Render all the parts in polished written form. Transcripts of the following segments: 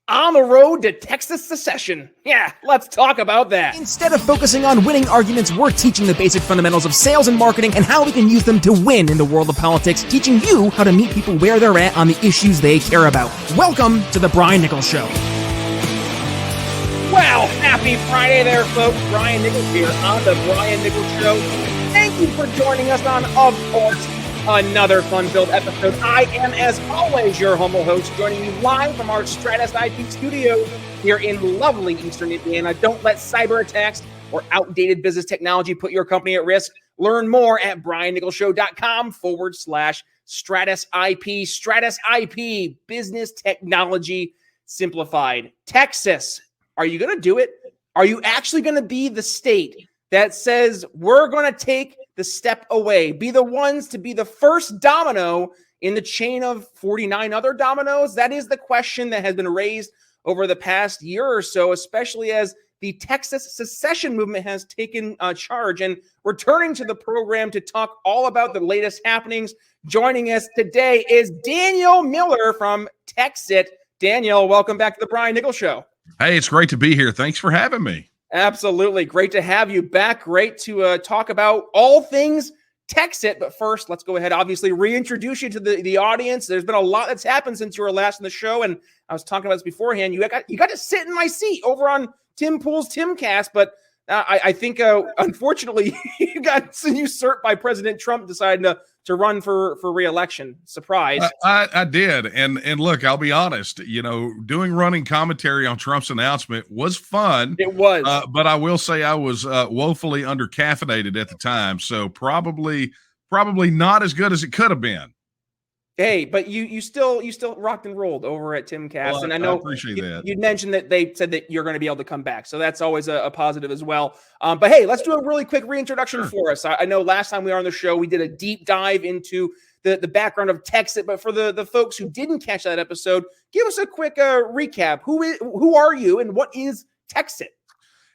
On the road to Texas secession. Yeah, let's talk about that. Instead of focusing on winning arguments, we're teaching the basic fundamentals of sales and marketing and how we can use them to win in the world of politics, teaching you how to meet people where they're at on the issues they care about. Welcome to The Brian Nichols Show. Well, happy Friday there, folks. Brian Nichols here on The Brian Nichols Show. Thank you for joining us on, of course, another fun-filled episode. I am, as always, your humble host, joining you live from our Stratus IP studios here in lovely Eastern Indiana. Don't let cyber attacks or outdated business technology put your company at risk. Learn more at briannicholsshow.com/Stratus IP. Stratus IP, business technology simplified. Texas, are you going to do it? Are you actually going to be the state that says we're going to take the step away, be the ones to be the first domino in the chain of 49 other dominoes? That is the question that has been raised over the past year or so, especially as the Texas secession movement has taken charge. And returning to the program to talk all about the latest happenings, joining us today is Daniel Miller from Texit. Daniel, welcome back to the Brian Nichols Show. Hey, it's great to be here. Thanks for having me. Absolutely. Great to have you back. Great to talk about all things Texit. But first, let's go ahead, obviously, reintroduce you to the audience. There's been a lot that's happened since you were last in the show. And I was talking about this beforehand. You got to sit in my seat over on Tim Pool's Timcast. But I think, unfortunately, you got usurped by President Trump deciding to run for re-election. Surprise. I did. And look, I'll be honest, doing running commentary on Trump's announcement was fun. It was. But I will say I was woefully undercaffeinated at the time. So probably not as good as it could have been. Hey, but you still rocked and rolled over at Timcast, well, and I know I appreciate that. You'd mentioned that they said that you're going to be able to come back, so that's always a positive as well. But hey, let's do a really quick reintroduction for us. I know last time we were on the show, we did a deep dive into the background of Texit, but for the folks who didn't catch that episode, give us a quick recap. Who are you, and what is Texit?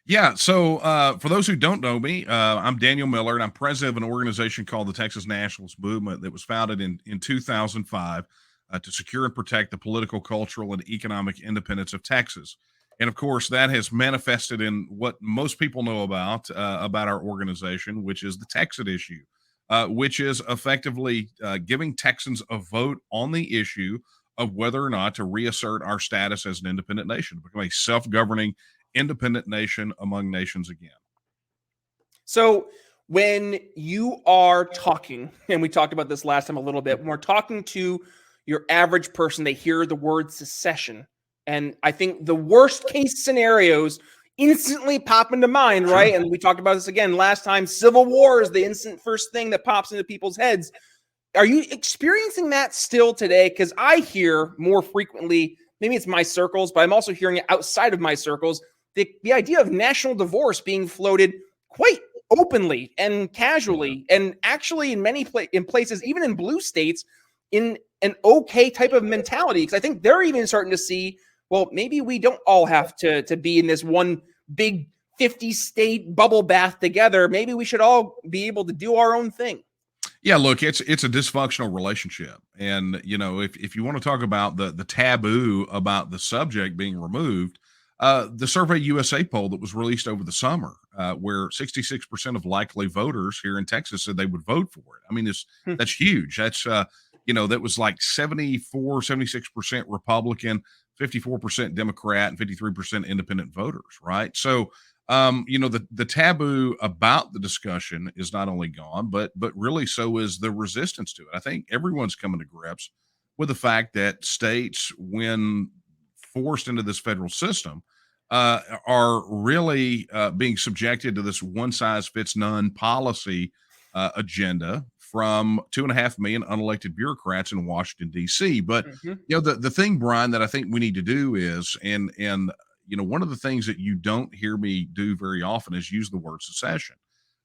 Yeah, so for those who don't know me, I'm Daniel Miller, and I'm president of an organization called the Texas Nationalist Movement that was founded in 2005 to secure and protect the political, cultural, and economic independence of Texas. And of course, that has manifested in what most people know about our organization, which is the Texit issue, which is effectively giving Texans a vote on the issue of whether or not to reassert our status as an independent nation, to become a self-governing independent nation among nations again. So when you are talking, and we talked about this last time a little bit, when we're talking to your average person, they hear the word secession. And I think the worst case scenarios instantly pop into mind, right? And we talked about this again last time. Civil war is the instant first thing that pops into people's heads. Are you experiencing that still today? Because I hear more frequently, maybe it's my circles, but I'm also hearing it outside of my circles, the idea of national divorce being floated quite openly and casually, and actually in many places, even in blue states, in an okay type of mentality. Because I think they're even starting to see, well, maybe we don't all have to be in this one big 50-state bubble bath together. Maybe we should all be able to do our own thing. Yeah, look, it's a dysfunctional relationship. And, if you want to talk about the taboo about the subject being removed, the Survey USA poll that was released over the summer, where 66% of likely voters here in Texas said they would vote for it. I mean, that's huge. That's, that was like 76% Republican, 54% Democrat, and 53% independent voters, right? So, the taboo about the discussion is not only gone, but really so is the resistance to it. I think everyone's coming to grips with the fact that states, when forced into this federal system, are really being subjected to this one-size-fits-none policy agenda from 2.5 million unelected bureaucrats in Washington, D.C. But, the thing, Brian, that I think we need to do is, and one of the things that you don't hear me do very often is use the word secession.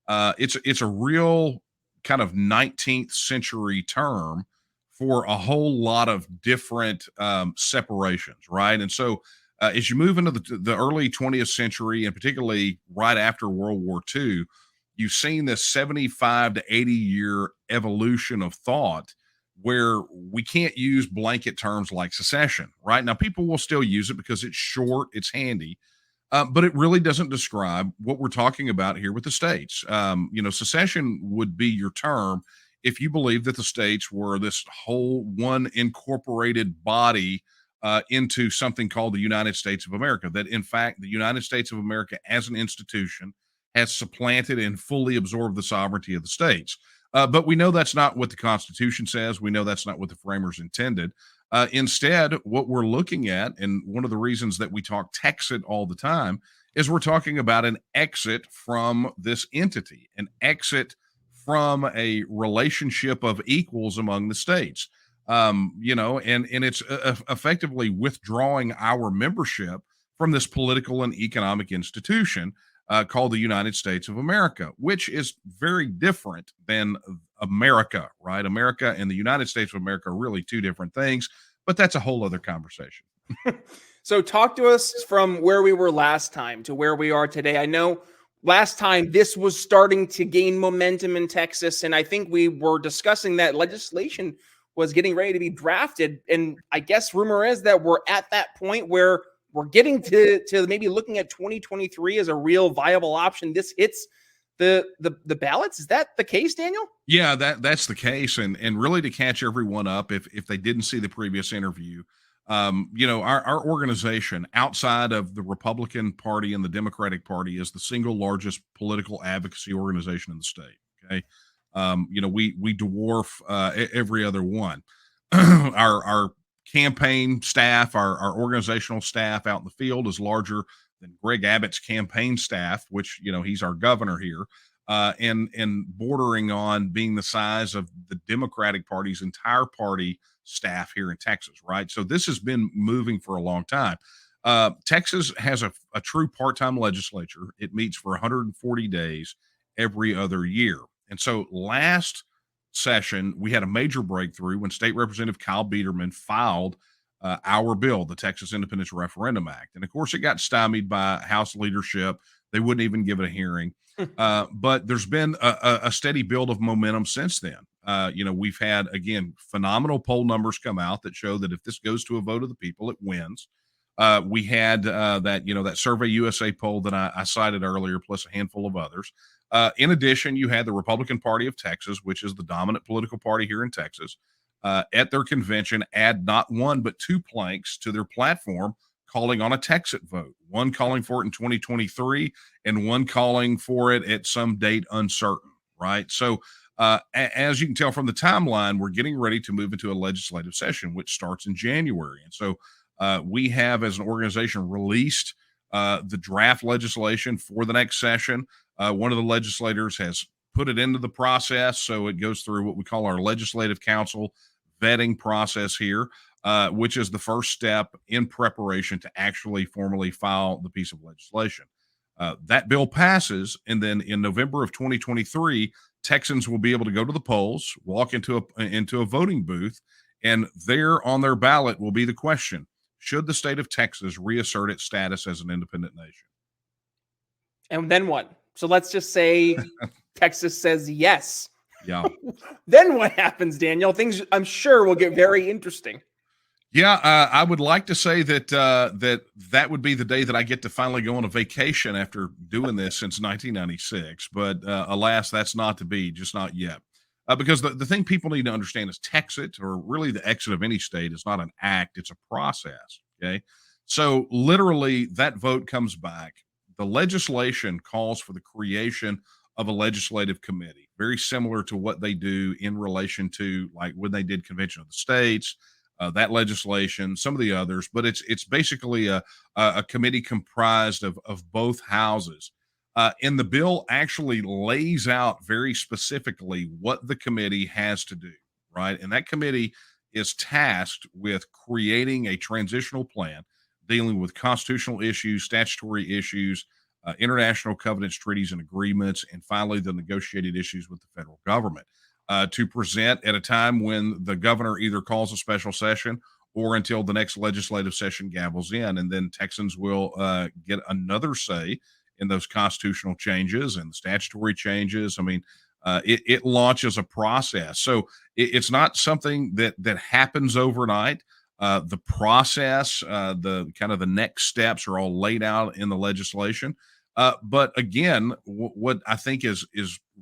It's a real kind of 19th century term for a whole lot of different separations, right? And so as you move into the early 20th century, and particularly right after World War II, you've seen this 75 to 80 year evolution of thought where we can't use blanket terms like secession, right? Now, people will still use it because it's short, it's handy, but it really doesn't describe what we're talking about here with the states. Secession would be your term if you believe that the states were this whole one incorporated body into something called the United States of America. That, in fact, the United States of America as an institution has supplanted and fully absorbed the sovereignty of the states. But we know that's not what the Constitution says. We know that's not what the framers intended. Instead, what we're looking at, and one of the reasons that we talk Texit all the time, is we're talking about an exit from this entity, an exit from a relationship of equals among the states. And it's effectively withdrawing our membership from this political and economic institution called the United States of America, which is very different than America, right? America and the United States of America are really two different things, but that's a whole other conversation. So talk to us from where we were last time to where we are today. I know last time this was starting to gain momentum in Texas, and I think we were discussing that legislation was getting ready to be drafted. And I guess rumor is that we're at that point where we're getting to maybe looking at 2023 as a real viable option. This hits the ballots. Is that the case, Daniel? Yeah, that's the case. And really, to catch everyone up, if they didn't see the previous interview, our organization outside of the Republican Party and the Democratic Party is the single largest political advocacy organization in the state. Okay. We dwarf every other one. Our campaign staff, our organizational staff out in the field is larger than Greg Abbott's campaign staff, which, he's our governor here, and bordering on being the size of the Democratic Party's entire party staff here in Texas, right? So this has been moving for a long time. Texas has a true part-time legislature. It meets for 140 days every other year. And so last session, we had a major breakthrough when State Representative Kyle Biederman filed our bill, the Texas Independence Referendum Act. And of course, it got stymied by House leadership. They wouldn't even give it a hearing. But there's been a steady build of momentum since then. We've had, again, phenomenal poll numbers come out that show that if this goes to a vote of the people, it wins. We had that Survey USA poll that I cited earlier, plus a handful of others. In addition, you had the Republican Party of Texas, which is the dominant political party here in Texas, at their convention add not one but two planks to their platform calling on a Texit vote, one calling for it in 2023 and one calling for it at some date uncertain, right? So as you can tell from the timeline, we're getting ready to move into a legislative session, which starts in January. And so we have, as an organization, released the draft legislation for the next session. One of the legislators has put it into the process, so it goes through what we call our legislative council vetting process here, which is the first step in preparation to actually formally file the piece of legislation. That bill passes, and then in November of 2023, Texans will be able to go to the polls, walk into a voting booth, and there on their ballot will be the question: should the state of Texas reassert its status as an independent nation? And then what? So let's just say Texas says yes. Yeah. Then what happens, Daniel? Things, I'm sure, will get very interesting. Yeah, I would like to say that that would be the day that I get to finally go on a vacation after doing this since 1996. But alas, that's not to be, just not yet. Because the thing people need to understand is Texit, or really the exit of any state, is not an act, it's a process. Okay. So literally that vote comes back. The legislation calls for the creation of a legislative committee, very similar to what they do in relation to like when they did Convention of the States, that legislation, some of the others, but it's basically a committee comprised of both houses. And the bill actually lays out very specifically what the committee has to do, right? And that committee is tasked with creating a transitional plan dealing with constitutional issues, statutory issues, international covenants, treaties, and agreements, and finally the negotiated issues with the federal government, to present at a time when the governor either calls a special session or until the next legislative session gavels in. And then Texans will get another say in those constitutional changes and statutory changes. I mean, It launches a process. So it's not something that happens overnight. The process, the kind of the next steps are all laid out in the legislation. But again, what I think is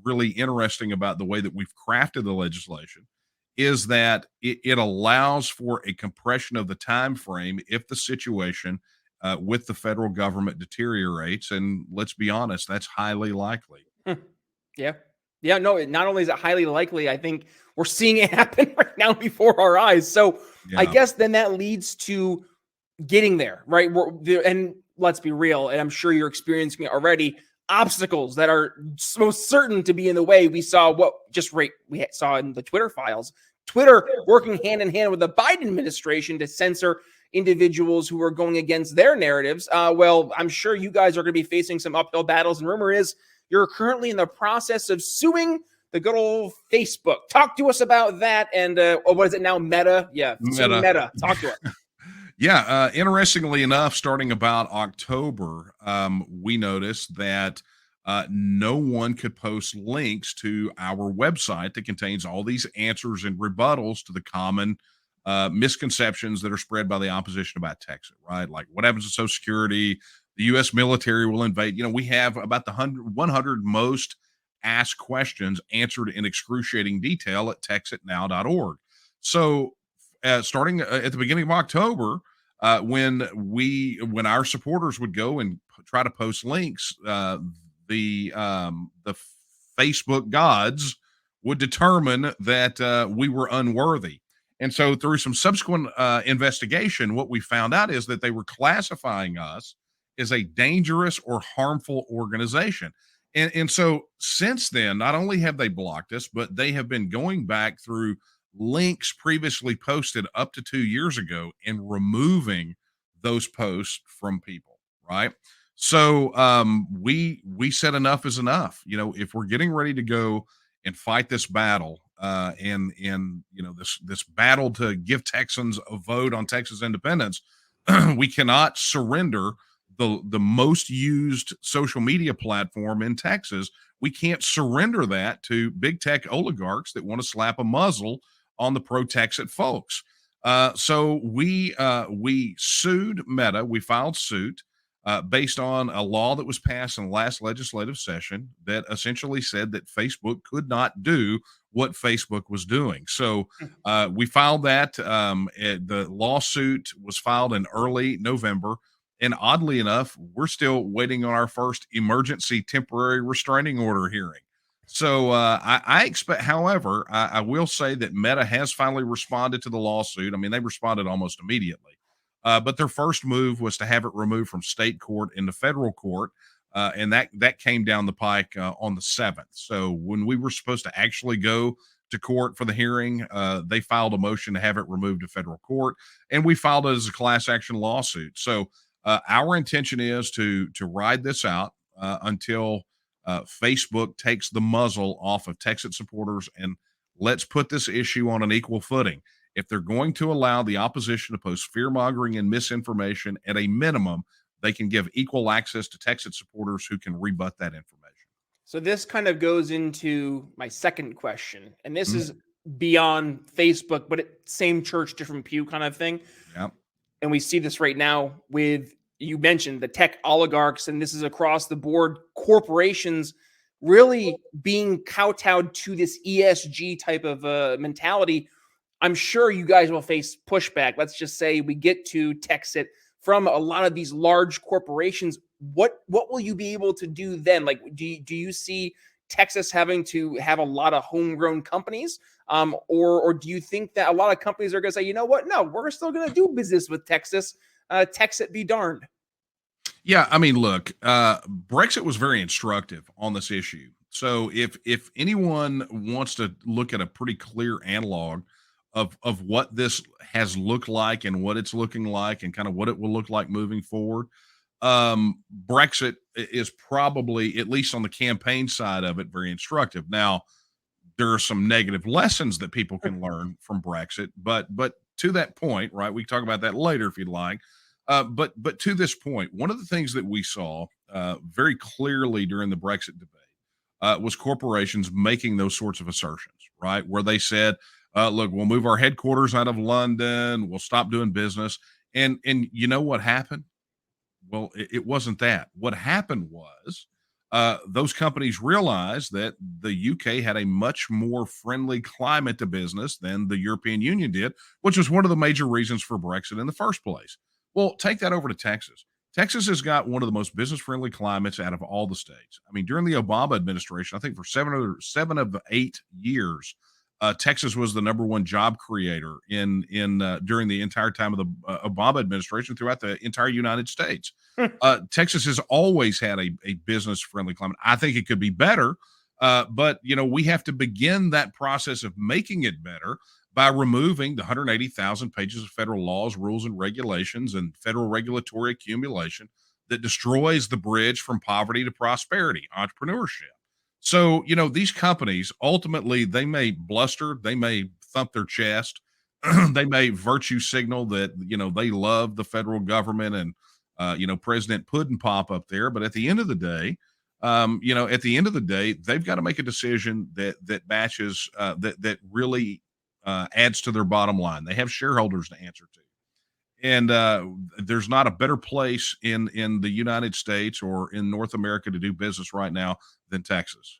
really interesting about the way that we've crafted the legislation is that it allows for a compression of the time frame if the situation with the federal government deteriorates. And let's be honest, that's highly likely. Hmm. Yeah. Yeah. No, not only is it highly likely, I think we're seeing it happen right now before our eyes. So I Yeah. guess then that leads to getting there, right? We're there, and let's be real, and I'm sure you're experiencing it already. Obstacles that are most certain to be in the way. We saw what we saw in the Twitter files. Twitter working hand in hand with the Biden administration to censor individuals who are going against their narratives. Well, I'm sure you guys are going to be facing some uphill battles, and rumor is you're currently in the process of suing the good old Facebook. Talk to us about that. And what is it now? Meta. Yeah, suing Meta. Meta. Talk to us. Yeah, interestingly enough, starting about October, we noticed that no one could post links to our website that contains all these answers and rebuttals to the common misconceptions that are spread by the opposition about Texas, right? Like what happens to Social Security, the U.S. military will invade. We have about the 100 most asked questions answered in excruciating detail at texitnow.org. So, starting at the beginning of October, when our supporters would go and try to post links, the Facebook gods would determine that we were unworthy. And so, through some subsequent investigation, what we found out is that they were classifying us as a dangerous or harmful organization. And so, since then, not only have they blocked us, but they have been going back through links previously posted up to 2 years ago and removing those posts from people, right? So we said enough is enough. If we're getting ready to go and fight this battle, and this battle to give Texans a vote on Texas independence, we cannot surrender the most used social media platform in Texas. We can't surrender that to big tech oligarchs that want to slap a muzzle on the pro-Texit folks. So we sued Meta. We filed suit based on a law that was passed in the last legislative session that essentially said that Facebook could not do what Facebook was doing. So we filed that. The lawsuit was filed in early November. And oddly enough, we're still waiting on our first emergency temporary restraining order hearing. So I expect, however, I will say that Meta has finally responded to the lawsuit. I mean, they responded almost immediately. But their first move was to have it removed from state court into federal court. And that came down the pike on the 7th. So when we were supposed to actually go to court for the hearing, they filed a motion to have it removed to federal court. And we filed it as a class action lawsuit. So our intention is to ride this out until Facebook takes the muzzle off of Texas supporters, and let's put this issue on an equal footing. If they're going to allow the opposition to post fear mongering and misinformation, at a minimum, they can give equal access to Texas supporters who can rebut that information. So this kind of goes into my second question, and this Mhm. is beyond Facebook, but same church, different pew kind of thing. Yeah. And we see this right now with, you mentioned the tech oligarchs, and this is across the board, corporations really being kowtowed to this ESG type of mentality. I'm sure you guys will face pushback. Let's just say we get to Texit from a lot of these large corporations. What will you be able to do then? Like, do you see Texas having to have a lot of homegrown companies? Or do you think that a lot of companies are going to say, you know what? No, we're still going to do business with Texas. Texit be darned. Yeah, I mean, look, Brexit was very instructive on this issue. So if anyone wants to look at a pretty clear analog of what this has looked like and what it's looking like and kind of what it will look like moving forward, Brexit is probably, at least on the campaign side of it, very instructive. Now, there are some negative lessons that people can learn from Brexit, but to that point, right? We can talk about that later if you'd like. But to this point, one of the things that we saw very clearly during the Brexit debate was corporations making those sorts of assertions, right? Where they said, look, we'll move our headquarters out of London, we'll stop doing business. And you know what happened? Well, it wasn't that. What happened was those companies realized that the UK had a much more friendly climate to business than the European Union did, which was one of the major reasons for Brexit in the first place. Well, take that over to Texas. Texas has got one of the most business friendly climates out of all the states. I mean, during the Obama administration, I think for 7 of the 8 years, Texas was the number one job creator in during the entire time of the Obama administration throughout the entire United States. Texas has always had a business friendly climate. I think it could be better, but we have to begin that process of making it better by removing the 180,000 pages of federal laws, rules, and regulations and federal regulatory accumulation that destroys the bridge from poverty to prosperity, entrepreneurship. So, these companies ultimately, they may bluster, they may thump their chest, they may virtue signal that, they love the federal government and, President Puddin' Pop up there. But at the end of the day, they've got to make a decision that matches, that really adds to their bottom line. They have shareholders to answer to. And there's not a better place in the United States or in North America to do business right now than Texas.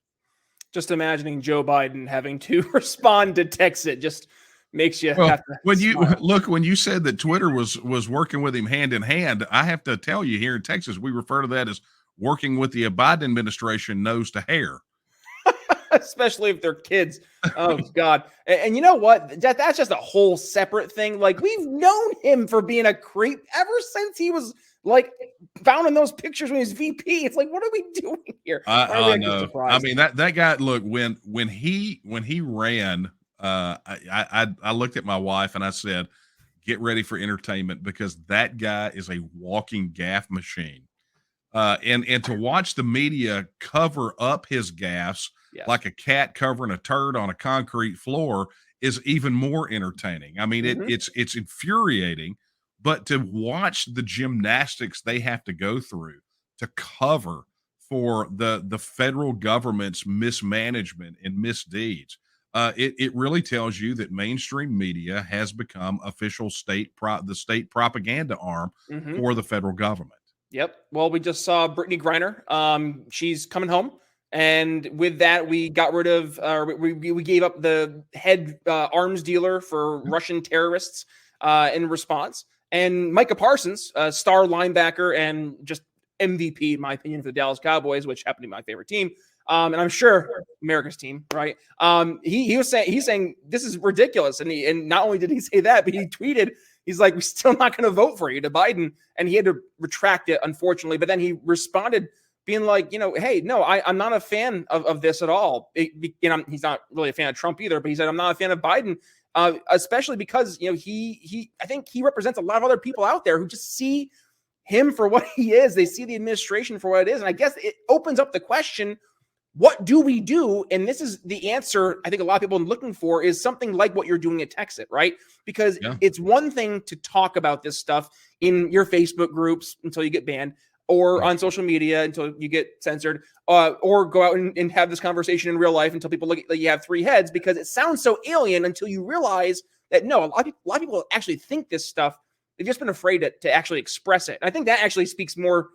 Just imagining Joe Biden having to respond to Texit just makes you have to when smile. when you said that Twitter was working with him hand in hand, I have to tell you, here in Texas, we refer to that as working with the Biden administration nose to hair. Especially if they're kids. Oh God. And you know what? That's just a whole separate thing. Like, we've known him for being a creep ever since he was like found in those pictures when he was VP. It's like, what are we doing here? I know. I mean, that guy, look, when he ran, I looked at my wife and I said, get ready for entertainment, because that guy is a walking gaffe machine. And to watch the media cover up his gaffes like a cat covering a turd on a concrete floor is even more entertaining. I mean, it's infuriating, but to watch the gymnastics they have to go through to cover for the federal government's mismanagement and misdeeds, it really tells you that mainstream media has become official the state propaganda arm for the federal government. Yep. Well, we just saw Brittany Griner. She's coming home. And with that, we got rid of, we gave up the head arms dealer for Russian terrorists in response. And Micah Parsons, star linebacker and just MVP, in my opinion, for the Dallas Cowboys, which happened to be my favorite team. And I'm sure America's team, right? He's saying this is ridiculous. And not only did he say that, but he tweeted, he's like, we're still not going to vote for you to Biden. And he had to retract it, unfortunately. But then he responded being like, hey, no, I'm not a fan of this at all. He's not really a fan of Trump either, but he said, I'm not a fan of Biden, especially because, I think he represents a lot of other people out there who just see him for what he is. They see the administration for what it is. And I guess it opens up the question, what do we do? And this is the answer I think a lot of people are looking for, is something like what you're doing at Texit, right? Because it's one thing to talk about this stuff in your Facebook groups until you get banned, or on social media until you get censored, or go out and have this conversation in real life until people look at you have three heads, because it sounds so alien until you realize that no, a lot of people actually think this stuff. They've just been afraid to actually express it. And I think that actually speaks more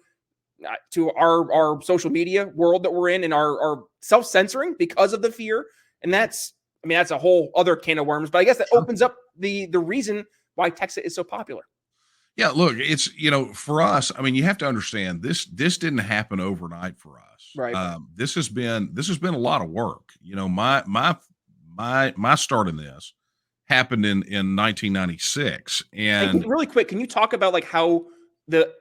to our social media world that we're in, and our self-censoring because of the fear. And that's a whole other can of worms, but I guess that opens up the reason why Texas is so popular. Yeah, look, it's, for us, I mean, you have to understand this didn't happen overnight for us. Right. This has been a lot of work. My start in this happened in 1996. And really quick, can you talk about like how the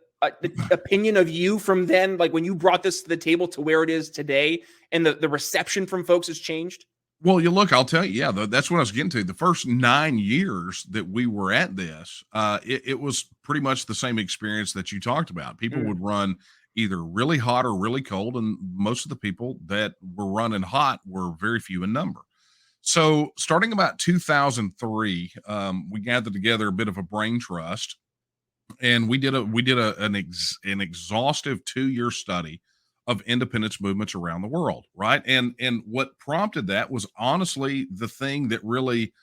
opinion of you from then, like when you brought this to the table to where it is today, and the reception from folks has changed? Well, I'll tell you, that's what I was getting to. The first 9 years that we were at this, it was pretty much the same experience that you talked about. People would run either really hot or really cold, and most of the people that were running hot were very few in number. So starting about 2003, we gathered together a bit of a brain trust, and we did an exhaustive 2-year study of independence movements around the world, right? And what prompted that was honestly the thing that really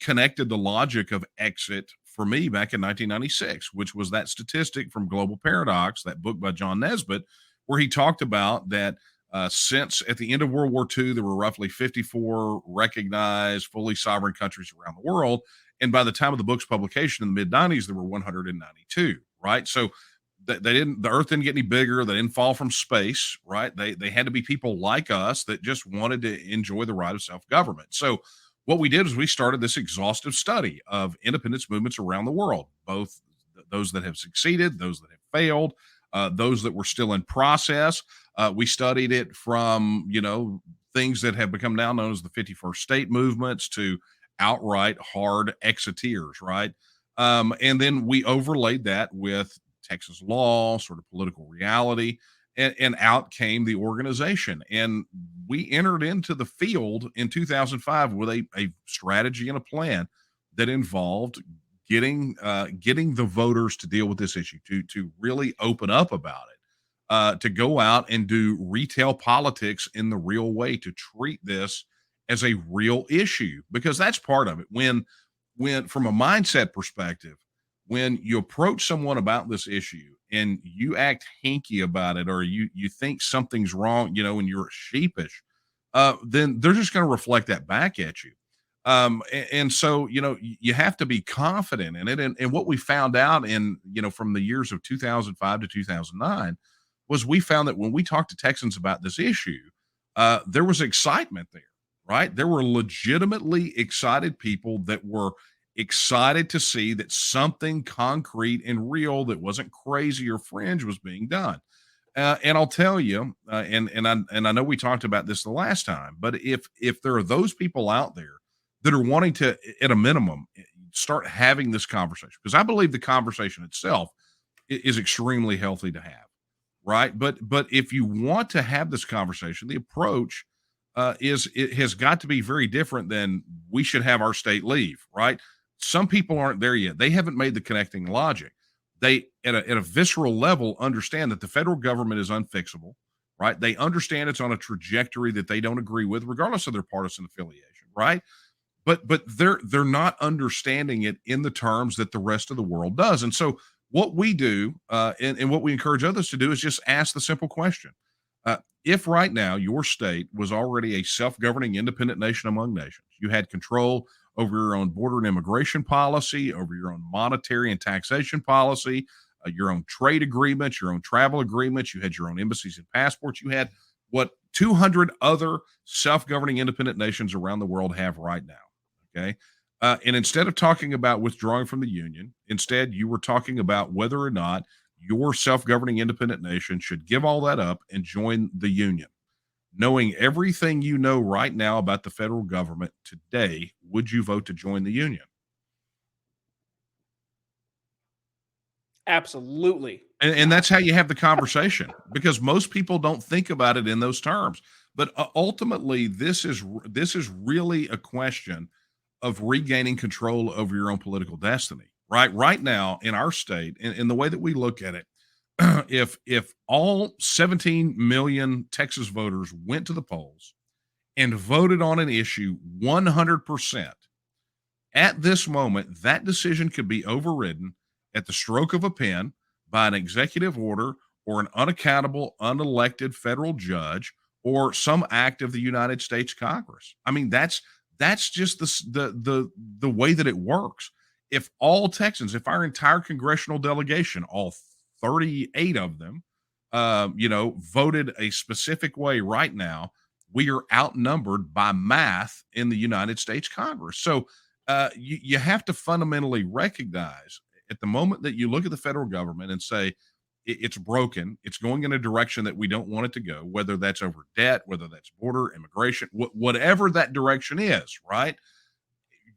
connected the logic of Exit for me back in 1996, which was that statistic from Global Paradox, that book by John Nesbitt, where he talked about that since at the end of World War II, there were roughly 54 recognized, fully sovereign countries around the world. And by the time of the book's publication in the mid 90s, there were 192, right? So the earth didn't get any bigger. They didn't fall from space, right? They had to be people like us that just wanted to enjoy the right of self-government. So what we did is we started this exhaustive study of independence movements around the world, both those that have succeeded, those that have failed, those that were still in process. We studied it from, things that have become now known as the 51st state movements to outright hard exiteers, right? And then we overlaid that with Texas law, sort of political reality, and out came the organization. And we entered into the field in 2005 with a strategy and a plan that involved getting the voters to deal with this issue, to really open up about it, to go out and do retail politics in the real way, to treat this as a real issue, because that's part of it. When from a mindset perspective, when you approach someone about this issue and you act hinky about it, or you think something's wrong, and you're sheepish, then they're just going to reflect that back at you. And so, you have to be confident in it. And what we found out in, from the years of 2005 to 2009 was we found that when we talked to Texans about this issue, there was excitement there, right? There were legitimately excited people that were excited to see that something concrete and real that wasn't crazy or fringe was being done. And I'll tell you, and I know we talked about this the last time, but if there are those people out there that are wanting to, at a minimum, start having this conversation, because I believe the conversation itself is extremely healthy to have, right? But if you want to have this conversation, the approach it has got to be very different than we should have our state leave, right? Some people aren't there yet. They haven't made the connecting logic. They, at a visceral level, understand that the federal government is unfixable, right? They understand it's on a trajectory that they don't agree with, regardless of their partisan affiliation, right? But they're not understanding it in the terms that the rest of the world does. And so what we do, and what we encourage others to do, is just ask the simple question. If right now your state was already a self-governing independent nation among nations, you had control over your own border and immigration policy, over your own monetary and taxation policy, your own trade agreements, your own travel agreements, you had your own embassies and passports, you had what 200 other self-governing independent nations around the world have right now, okay? And instead of talking about withdrawing from the Union, instead you were talking about whether or not your self-governing independent nation should give all that up and join the Union. Knowing everything you know right now about the federal government today, would you vote to join the Union? Absolutely. And that's how you have the conversation, because most people don't think about it in those terms. But ultimately, this is really a question of regaining control over your own political destiny. Right now in our state, in the way that we look at it, if all 17 million Texas voters went to the polls and voted on an issue 100%, at this moment, that decision could be overridden at the stroke of a pen by an executive order or an unaccountable, unelected federal judge or some act of the United States Congress. I mean, that's just the way that it works. If all Texans, if our entire congressional delegation, all 38 of them, voted a specific way right now, we are outnumbered by math in the United States Congress. So you have to fundamentally recognize at the moment that you look at the federal government and say it's broken, it's going in a direction that we don't want it to go, whether that's over debt, whether that's border, immigration, whatever that direction is, right?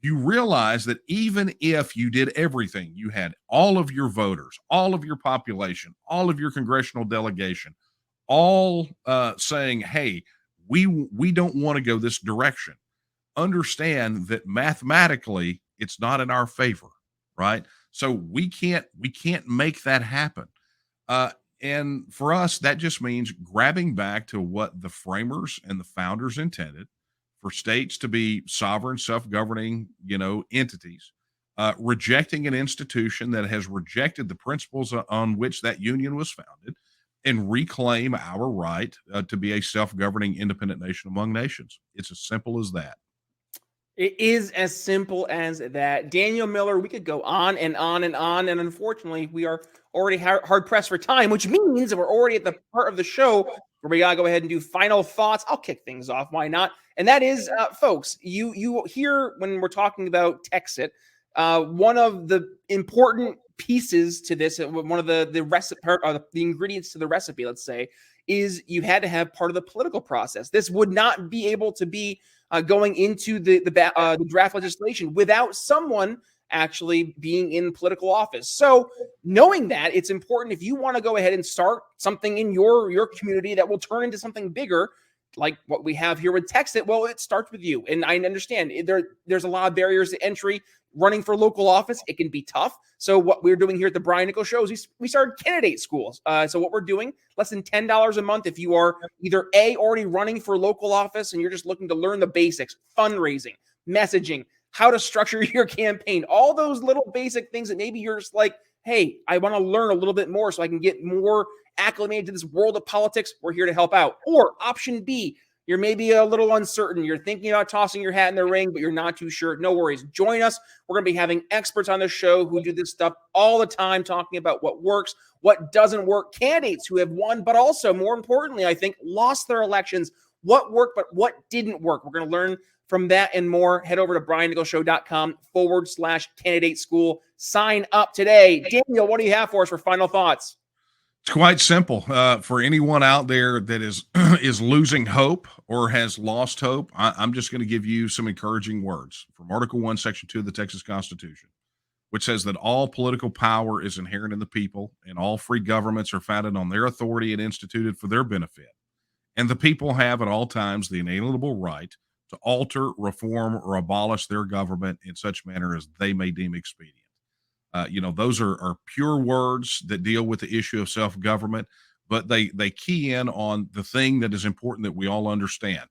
You realize that even if you did everything, you had all of your voters, all of your population, all of your congressional delegation, all saying, hey, we don't want to go this direction. Understand that mathematically it's not in our favor, right? So we can't make that happen. And for us, that just means grabbing back to what the framers and the founders intended for states to be sovereign, self-governing, entities, rejecting an institution that has rejected the principles on which that union was founded, and reclaim our right to be a self-governing independent nation among nations. It's as simple as that. It is as simple as that. Daniel Miller, we could go on and on and on. And unfortunately, we are already hard pressed for time, which means that we're already at the part of the show where we got to go ahead and do final thoughts. I'll kick things off. Why not? And that is, folks, you hear when we're talking about Texit, one of the important pieces to this, one of the recipe, the ingredients to the recipe, let's say, is you had to have part of the political process. This would not be able to be going into the draft legislation without someone actually being in political office. So knowing that, it's important if you want to go ahead and start something in your community that will turn into something bigger, like what we have here with Texit. Well, it starts with you. And I understand there's a lot of barriers to entry. Running for local office, it can be tough. So what we're doing here at the Brian Nichols Show is we started candidate schools. So what we're doing, less than $10 a month if you are either already running for local office and you're just looking to learn the basics, fundraising, messaging, how to structure your campaign, all those little basic things that maybe you're just like, hey, I want to learn a little bit more so I can get more acclimated to this world of politics. We're here to help out. Or option B, you're maybe a little uncertain. You're thinking about tossing your hat in the ring, but you're not too sure. No worries. Join us. We're going to be having experts on the show who do this stuff all the time, talking about what works, what doesn't work, candidates who have won, but also, more importantly, I think, lost their elections, what worked, but what didn't work. We're going to learn from that and more. Head over to briannicholsshow.com/candidate school. Sign up today. Daniel, what do you have for us for final thoughts? It's quite simple. For anyone out there that is is losing hope or has lost hope, I'm just going to give you some encouraging words from Article 1, Section 2 of the Texas Constitution, which says that all political power is inherent in the people, and all free governments are founded on their authority and instituted for their benefit. And the people have at all times the inalienable right to alter, reform, or abolish their government in such manner as they may deem expedient. Those are pure words that deal with the issue of self-government, but they key in on the thing that is important that we all understand,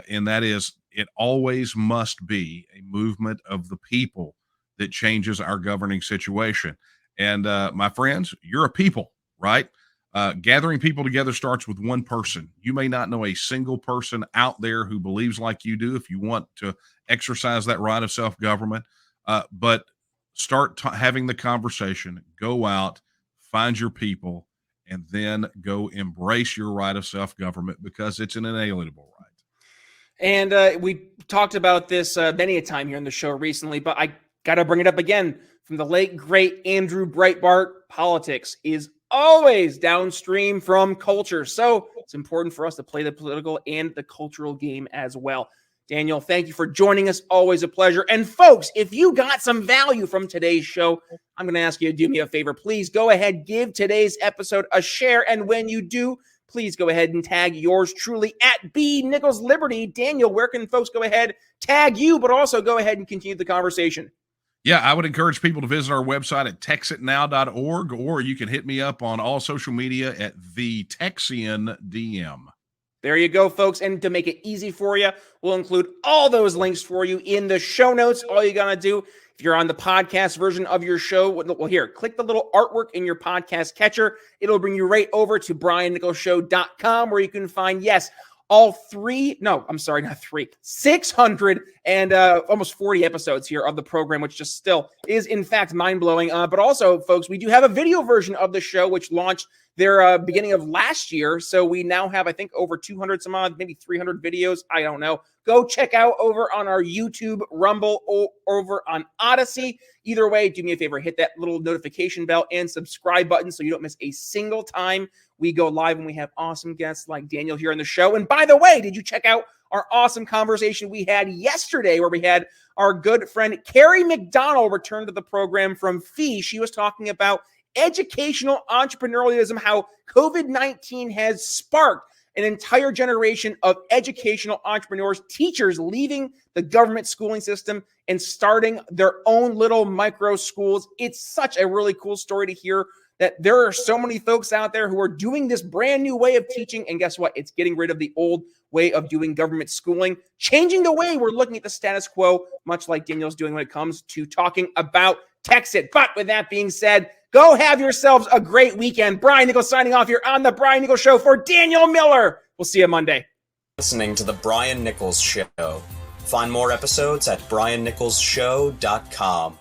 and that is it always must be a movement of the people that changes our governing situation. And my friends, you're a people, right? Gathering people together starts with one person. You may not know a single person out there who believes like you do if you want to exercise that right of self-government, but start having the conversation, go out, find your people, and then go embrace your right of self-government because it's an inalienable right. And we talked about this many a time here in the show recently, but I got to bring it up again. From the late, great Andrew Breitbart, politics is always downstream from culture. So it's important for us to play the political and the cultural game as well. Daniel, thank you for joining us. Always a pleasure. And folks, if you got some value from today's show, I'm going to ask you to do me a favor. Please go ahead, give today's episode a share. And when you do, please go ahead and tag yours truly at B Nichols Liberty. Daniel, where can folks go ahead, tag you, but also go ahead and continue the conversation? Yeah, I would encourage people to visit our website at texitnow.org, or you can hit me up on all social media at the Texian DM. There you go, folks. And to make it easy for you, we'll include all those links for you in the show notes. All you got to do, if you're on the podcast version of your show, well, here, click the little artwork in your podcast catcher. It'll bring you right over to briannicholsshow.com, where you can find, all 600 and almost 40 episodes here of the program, which just still is, in fact, mind-blowing. But also, folks, we do have a video version of the show, which launched their beginning of last year. So we now have, I think, over 200 some odd, maybe 300 videos. I don't know. Go check out over on our YouTube, Rumble, or over on Odyssey. Either way, do me a favor, hit that little notification bell and subscribe button so you don't miss a single time we go live and we have awesome guests like Daniel here on the show. And by the way, did you check out our awesome conversation we had yesterday where we had our good friend Carrie McDonald return to the program from FEE? She was talking about educational entrepreneurialism, how COVID-19 has sparked an entire generation of educational entrepreneurs, teachers leaving the government schooling system and starting their own little micro schools. It's such a really cool story to hear that there are so many folks out there who are doing this brand new way of teaching. And guess what? It's getting rid of the old way of doing government schooling, changing the way we're looking at the status quo, much like Daniel's doing when it comes to talking about Texit. But with that being said, go have yourselves a great weekend. Brian Nichols signing off here on The Brian Nichols Show for Daniel Miller. We'll see you Monday. Listening to The Brian Nichols Show. Find more episodes at briannicholsshow.com.